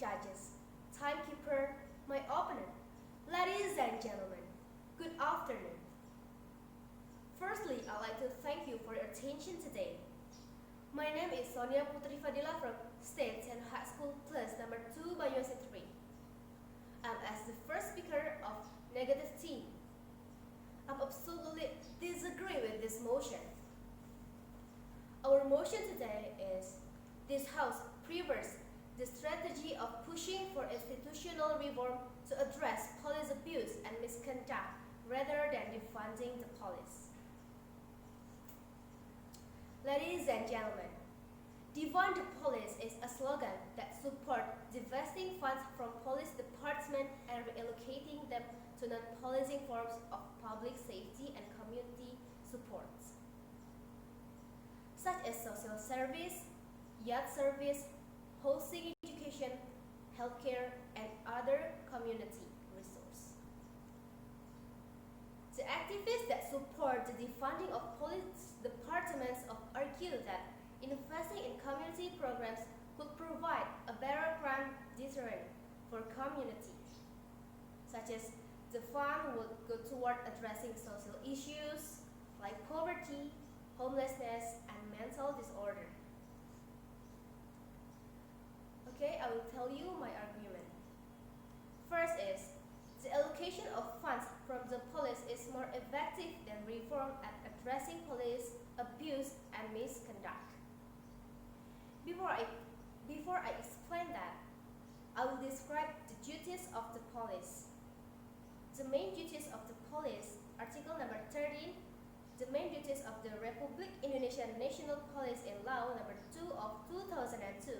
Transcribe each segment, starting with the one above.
judges, timekeeper, my opponent. Ladies and gentlemen, good afternoon. Firstly, I'd like to thank you for your attention today. My name is Sonia Putri from State and High School Plus number 2 BANYUASIN 3. I'm as the first speaker of negative team. I absolutely disagree with this motion. Our motion today is this House prefers the strategy of pushing for institutional reform to address police abuse and misconduct rather than defunding the police. Ladies and gentlemen, defund the police is a slogan that supports divesting funds from police department and reallocating them to non-policing forms of public safety and community supports, such as social service, youth service, housing, education, healthcare, and other community resources. The activists that support the defunding of police departments argue that investing in community programs could provide a better crime deterrent for communities, such as the fund would go toward addressing social issues like poverty, homelessness, and mental disorder. Okay, I will tell you my argument. First is, the allocation of funds from the police is more effective than reform at addressing police abuse and misconduct. Before I explain that, I will describe the duties of the police. The main duties of the police, Article number 13, the main duties of the Republic Indonesia National Police in Law number 2 of 2002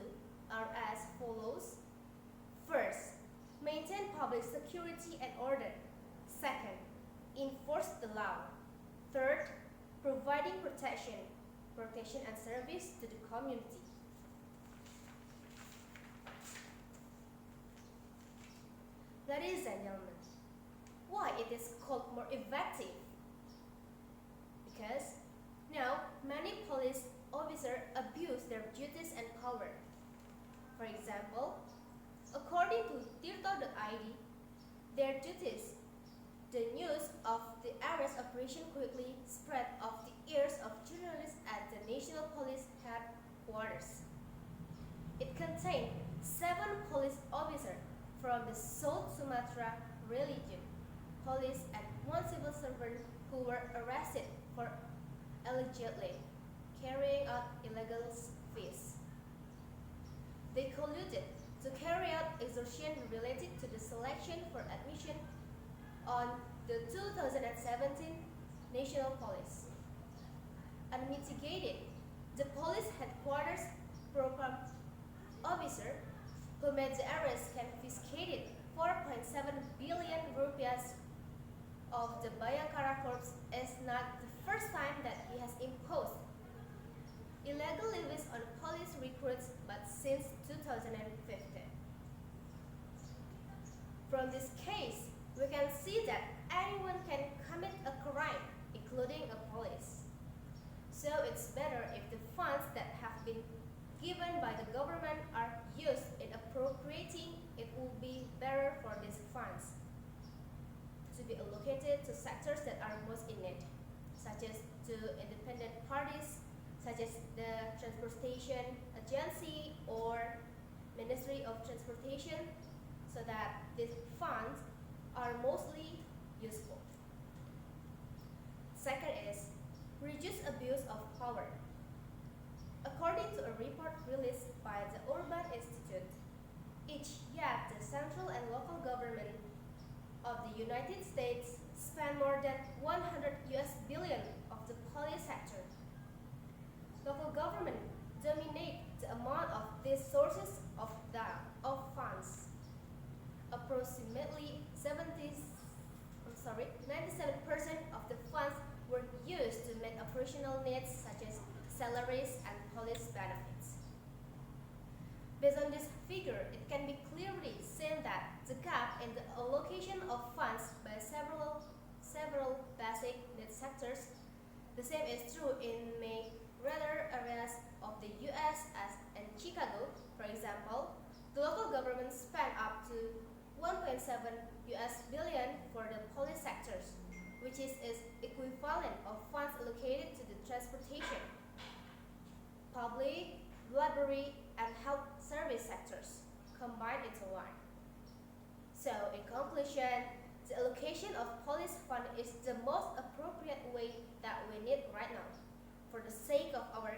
are as follows. First, maintain public security and order. Second, enforce the law. Third, providing protection and service to the community. Ladies and gentlemen, why it is called more effective? Because now many police officers abuse their duties and power. For example, according to Tirto.id, their duties, the news of the arrest operation quickly spread off the ears of journalists at the National Police Headquarters. It contained 7 police officers from the South Sumatra region, police and 1 civil servant who were arrested for allegedly carrying out illegal fees. They colluded to carry out extortion related to the selection for admission on the 2017 National Police. Unmitigated, the police headquarters program officer who made the arrest confiscated 4.7 billion rupiahs of the Bayangkara Corps is not the first time that he has imposed illegal levies on police recruits, but since 2015. From this case, we can see that anyone can commit a crime, including a police. So it's better if the funds that have been given by the government are used in appropriating. It will be better for these funds to be allocated to sectors that are most in need, such as to independent parties, such as the Transportation Agency or Ministry of Transportation, so that these funds are mostly useful. Second is reduce abuse of power. According to a report released by the Urban Institute, each year the central and local government of the United States spend more than 100 US billion of the police sector. Local government dominate the amount of these sources of funds. Approximately 97% of the funds were used to meet operational needs such as salaries and police benefits. Based on this figure, it can be clearly seen that the gap in the allocation of funds by several basic need sectors. The same is true in many other areas of the US as in Chicago, for example. The local government equivalent of funds allocated to the transportation, public, library, and health service sectors combined into one. So, in conclusion, the allocation of police fund is the most appropriate way that we need right now for the sake of our